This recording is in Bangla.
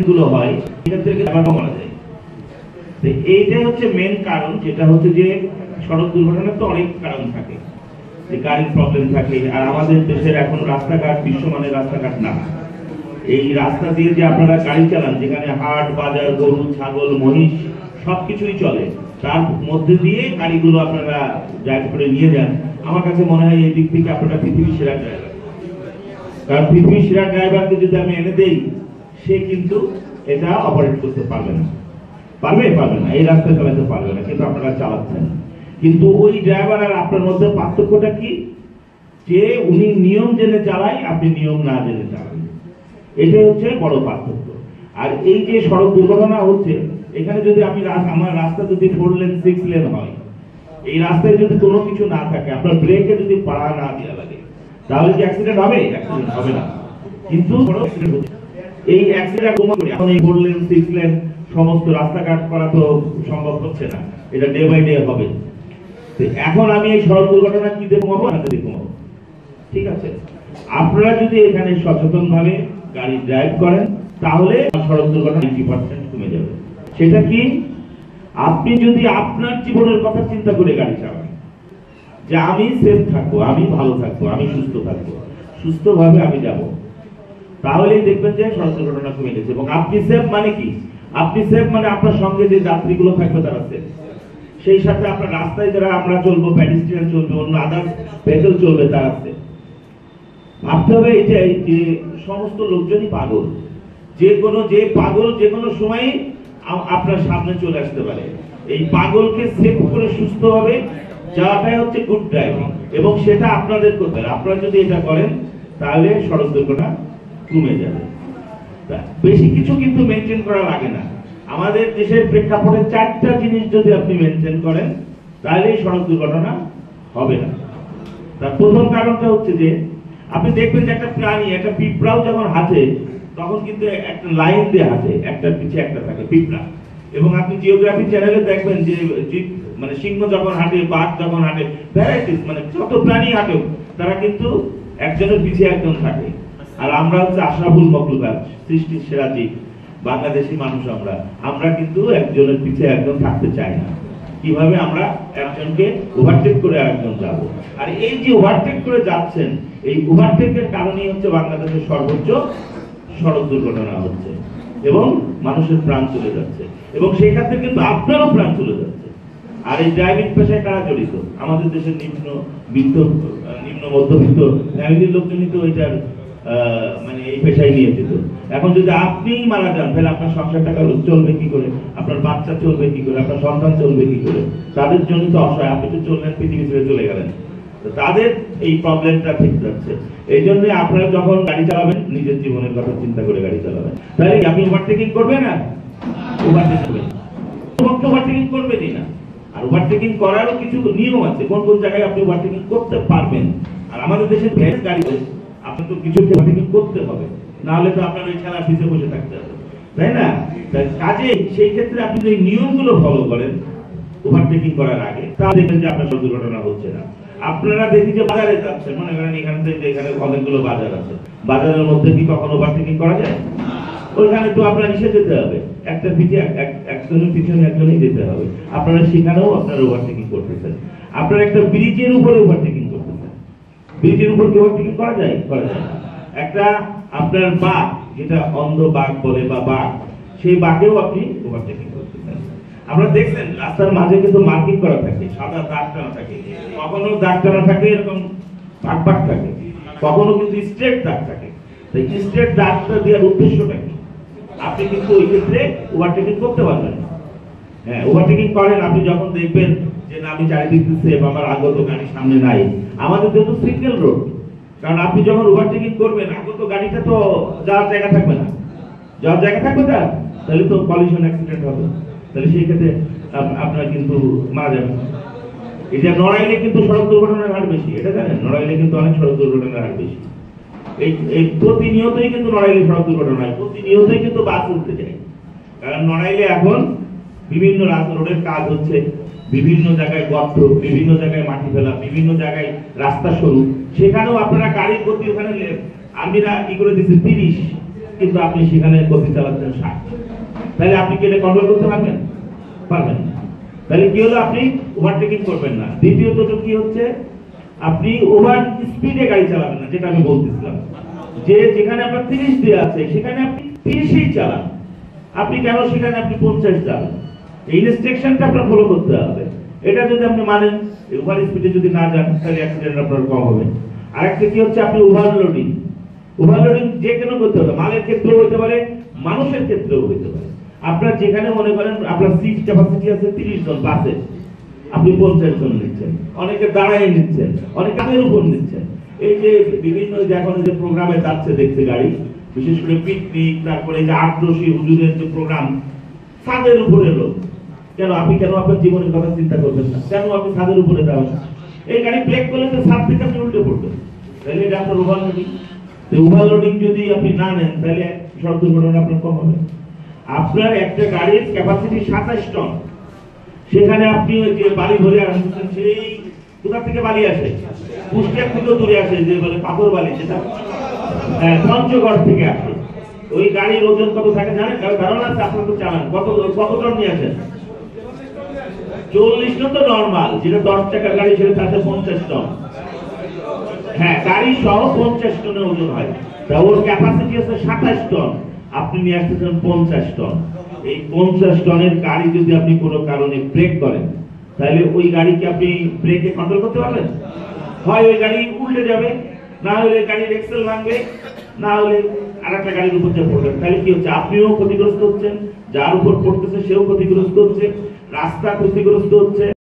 গুলো হয় এখান থেকে কমানো যায়। এইটাই হচ্ছে মেন কারণ, যেটা হচ্ছে যে সড়ক দুর্ঘটনার তো অনেক কারণ থাকে, যে গাড়ির প্রবলেম থাকে। আর আমাদের দেশের এখন রাস্তাঘাট বিশ্বমানের রাস্তাঘাট না। এই রাস্তা দিয়ে যে আপনারা গাড়ি চালান, যেখানে হাট বাজার, গরু ছাগল মহিষ সবকিছুই চলে, তার মধ্যে দিয়ে গাড়িগুলো আপনারা ড্রাইভ করে নিয়ে যান। আমার কাছে মনে হয় এই দিক থেকে আপনারা পৃথিবীর সেরা ড্রাইভার। কারণ পৃথিবীর সেরা ড্রাইভারকে যদি আমি এনে দেই, সে কিন্তু এটা অপারেট করতে পারবে না, পারবে না, এই রাস্তায় চালাতে পারবে না, কিন্তু আপনারা চালাচ্ছেন। কিন্তু ওই ড্রাইভার আর আপনার মধ্যে পার্থক্যটা কি, যে উনি নিয়ম জেনে চালায়, আপনি নিয়ম না জেনে চালান। এটাই হচ্ছে বড় পার্থক্য। আর এই যে সড়ক দুর্ঘটনা হচ্ছে, এখানে যদি আমার রাস্তা যদি 4 লেন 6 লেন হয়, এই রাস্তায় যদি কোনো কিছু না থাকে, আপনার ব্রেকে যদি পাড়া না দেওয়া লাগে, তাহলে কি অ্যাক্সিডেন্ট হবে? অ্যাক্সিডেন্ট হবে না। কিন্তু এই অ্যাক্সিডেন্ট এখন এই 4 লেন 6 লেন সমস্ত রাস্তাঘাট করা তো সম্ভব হচ্ছে না, এটা ডে বাই ডে হবে। এখন আমি এই সড়ক দুর্ঘটনা কি দিয়ে কমাবো? ঠিক আছে, আপনারা যদি এখানে সচেতন ভাবে গাড়ি ড্রাইভ করেন, তাহলে সড়ক দুর্ঘটনা 90% কমে যাবে। সেটা কি? আপনি যদি আপনার জীবনের কথা চিন্তা করে গাড়ি চালান, যে আমি সেফ থাকবো, আমি ভালো থাকবো, আমি সুস্থ থাকবো, সুস্থভাবে আমি যাব, তাহলেই দেখবেন যে সড়ক দুর্ঘটনা কমে গেছে। এবং আপনি সেফ মানে কি? আপনি সেফ মানে আপনার সঙ্গে যে যাত্রীগুলো থাকবে তারা সেফ, সেই সাথে আপনার রাস্তায় যারা আমরা চলবো, প্যাডেস্ট্রিয়ান চলবে, অন্য আদার্স ভেহিকল চলবে, তারা সেফ। ভাবতে হবে এটাই যে সমস্ত লোকজনই পাগল, যে পাগল যে কোনো সময় আপনার সামনে চলে আসতে পারে। এই পাগলকে সেভ করে সুস্থভাবে যাওয়াটাই হচ্ছে গুড ড্রাইভিং, এবং সেটা আপনাদের করতে হবে। আপনারা যদি এটা করেন, তাহলে সড়ক দুর্ঘটনা কমে যাবে। বেশি কিছু কিন্তু মেনটেন করা লাগে না। আমাদের দেশের প্রেক্ষাপটে 4টা জিনিস যদি আপনি মেনটেন করেন, তাহলে সড়ক দুর্ঘটনা হবে না। তার প্রথম কারণটা হচ্ছে যে আপনি দেখবেন যে একটা প্রাণী, একটা পিঁপড়াও যখন হাঁটে, তখন কিন্তু একটা লাইন দিয়ে হাঁটে, একটা পিছে একটা থাকে পিঁপড়া। এবং আপনি জিওগ্রাফি চ্যানেলে দেখবেন যে মানে সিংহ যখন হাঁটে, বাঘ যখন হাঁটে, ভ্যারাইটিস মানে যত প্রাণী হাঁটে, তারা কিন্তু একজনের পিছে একজন থাকে। আর আমরা হচ্ছে আশরাফুল মখলুকাত, সৃষ্টির সেরা জীব, বাংলাদেশি মানুষ। আমরা কিন্তু একজনের পিছে একজন থাকতে চাই না। কিভাবে আমরা একজনকে ওভারটেক করে আরেকজন যাব। আর এই যে ওভারটেক করে যাচ্ছেন, এই ওভারটেকের কারণেই হচ্ছে বাংলাদেশের সর্বোচ্চ সড়ক দুর্ঘটনা হচ্ছে, এবং মানুষের প্রাণ চলে যাচ্ছে, এবং সেই ক্ষেত্রে কিন্তু আপনারও প্রাণ চলে যাচ্ছে। আর এই ড্রাইভিং পেশায় কারা জড়িত? আমাদের দেশের নিম্ন মধ্যবিত্ত ফ্যামিলির লোকজনই তো এটার মানে এই পেশায় নিয়ে যেত। এখন যদি আপনি মারা যান, তাহলে আপনার সংসারটা চলবে কি করে? আপনার বাচ্চা চলবে কি করে? আপনার সন্তান চলবে কি করে? তাদের জন্য তো অসহায়। আপনি তো চললেন, পৃথিবী ছেড়ে চলে গেলেন, তাদের এই প্রবলেমটা ঠিক যাচ্ছে। এই জন্য আপনারা যখন গাড়ি চালাবেন, নিজের জীবনের কথা চিন্তা করে গাড়ি চালাবেন। তাহলে আপনি ওভারটেকিং করবেন না, ওভারটেকিং করবেনই না। আর ওভারটেকিং করারও কিছু নিয়ম আছে, কোন কোন জায়গায় আপনি ওভারটেকিং করতে পারবেন। আর আমাদের দেশে ভ্যান গাড়ি, আপনি তো কিছু ওভারটেকিং করতে হবে, না হলে তো আপনার ওই খেলার পিছে বসে থাকতে হবে, তাই না? কাজে সেই ক্ষেত্রে আপনি যদি নিয়মগুলো ফলো করেন ওভারটেকিং করার আগে, তাহলে দেখবেন যে আপনার সব দুর্ঘটনা হচ্ছে না। আপনারা দেখি যে বাজারে যাচ্ছেন, মনে করেন এখান থেকে এখানে অনেকগুলো বাজার আছে, বাজারের মধ্যে কি কখনো ওভারটেকিং করা যায়? ওইখানে তো আপনার নিচে যেতে হবে, একটা পিঠে একজনের পিছনে একজনই যেতে হবে। আপনারা সেখানেও আপনারা ওভারটেকিং করতেছেন। আপনারা একটা ব্রিজের উপরে ওভারটেকিং করতেছেন, ব্রিজের উপর কি ওভারটেকিং করা যায়? করা যায়। একটা আপনার বাঘ, যেটা অন্ধ বাঘ বলে বা বাঘ, সেই বাঘেও আপনি ওভারটেকিং করতেছেন। আপনারা দেখছেন রাস্তার মাঝে কিন্তু মার্কিং করা থাকে, সাদা দাগ টানা থাকে, কখনো দাগ টানা থাকে এরকম ভাগ ভাগ থাকে, কখনো কিন্তু স্ট্রেট দাগ থাকে। তাই স্ট্রেট দাগটা দেওয়ার উদ্দেশ্যটা কি? আপনি কিন্তু ওই ক্ষেত্রে ওভারটেকিং করতে পারবেন না। হ্যাঁ, ওভারটেকিং করেন আপনি যখন দেখবেন যে না, আমি চারিদিক থেকে সেফ, আমার আগত গাড়ি সামনে নাই। আমাদের যেহেতু সিঙ্গেল রোড, কারণ আপনি যখন ওভারটেকিং করবেন, আগত গাড়িটা তো যাওয়ার জায়গা থাকবে না, যাওয়ার জায়গা থাকবে না, তাহলে তো কলিশন অ্যাক্সিডেন্ট হবে, তাহলে সেই ক্ষেত্রে আপনার কিন্তু মারা যাবে। এটা নড়াইলে কিন্তু সড়ক দুর্ঘটনার হার বেশি, এটা জানেন? নড়াইলে কিন্তু অনেক সড়ক দুর্ঘটনার হার বেশি। এই প্রতিনিয়তই কিন্তু নড়াইলে সড়ক দুর্ঘটনা হয়, প্রতিনিয়তই কিন্তু বাস উঠতে যায়। কারণ নড়াইলে এখন বিভিন্ন রোডের কাজ হচ্ছে, বিভিন্ন জায়গায় গর্ত, বিভিন্ন জায়গায় মাটি ফেলা, বিভিন্ন জায়গায় রাস্তা সরু, সেখানেও আপনারা গাড়ির গতি ওখানে আমরা কি করে দিচ্ছি 30, কিন্তু আপনি সেখানে গতি চালাচ্ছেন 60, তাহলে আপনি কি এটা কন্ট্রোল করতে পারবেন? পারবেন না। তাহলে কি হলো, আপনি ওভারটেকিং করবেন না। দ্বিতীয়ত কি হচ্ছে, আপনি ওভার স্পিডে গাড়ি চালাবেন না, যেটা আমি বলতেছিলাম যে যেখানে আপনার 30 দেওয়া আছে সেখানে আপনি 30ই চালান। আপনি কেন সেখানে আপনি 50 চালান? এই ইনস্ট্রাকশনটা আপনার ফলো করতে হবে। এটা যদি আপনি মানেন, ওভার স্পিডে যদি না যান, তাহলে অ্যাক্সিডেন্ট আপনার কম হবে। আরেকটা কি হচ্ছে, আপনি ওভারলোডিং যে কেন করতে হবে, মালের ক্ষেত্রেও হতে পারে, মানুষের ক্ষেত্রেও হতে পারে। আপনার যেখানে মনে করেন আপনার সিট ক্যাপাসিটি আছে 30 জন বাসে, আপনি 50 জন নিচ্ছেন, অনেকে দাঁড়ায় নিচ্ছেন, অনেকে কাঁধের উপর নিচ্ছেন। এই যে বিভিন্ন এখন যে প্রোগ্রামে যাচ্ছে দেখতে গাড়ি, বিশেষ করে পিকনিক, তারপরে যে আগ্রসী হুজুরের যে প্রোগ্রাম, ছাদের উপরে লোক। কেন আপনি আপনার জীবনের কথা চিন্তা করবেন না? কেন আপনি ছাদের উপরে যাবেন? এই গাড়ি ব্রেক করলে তো ছাদ থেকে আপনি উল্টে পড়বেন, তাহলে এটা আপনার ওভারলোডিং। ওভারলোডিং যদি আপনি না নেন, তাহলে সড়ক দুর্ঘটনা আপনার কম হবে। আপনার একটা গাড়ির ক্যাপাসিটি 27 টন, সেখানে আপনি ওই যে বালি ভরে আসছেন, সেই কোথা থেকে বালি আসে? কুষ্টিয়া থেকে দূরে আসে, যে বলে পাথর বালি, যেটা পঞ্চগড় থেকে আসে। ওই গাড়ির ওজন কত থাকে জানেন? কারণ ধারণা আছে? আপনার তো চালান কত টন নিয়ে আসেন? 40 টন তো নর্মাল, যেটা 10 টাকার গাড়ি সেটা তাতে 50 টন। হ্যাঁ, গাড়ি সহ 50 টনের ওজন হয়। তা ওর ক্যাপাসিটি আছে 27 টন, আপনি নিয়ে আসতেছেন 50 টন। এই 50 টনের গাড়ি যদি আপনি কোনো কারণে ব্রেক করেন, তাহলে ওই গাড়িকে আপনি ব্রেকে কন্ট্রোল করতে পারবেন? হয় ওই গাড়ি উল্টে যাবে, না হলে গাড়ির এক্সেল ভাঙবে, না হলে আরেকটা গাড়ির উপর যা পড়বেন। তাহলে কি হচ্ছে, আপনিও ক্ষতিগ্রস্ত হচ্ছেন, যার উপর পড়তেছে সেও ক্ষতিগ্রস্ত হচ্ছে, রাস্তা ক্ষতিগ্রস্ত হচ্ছে।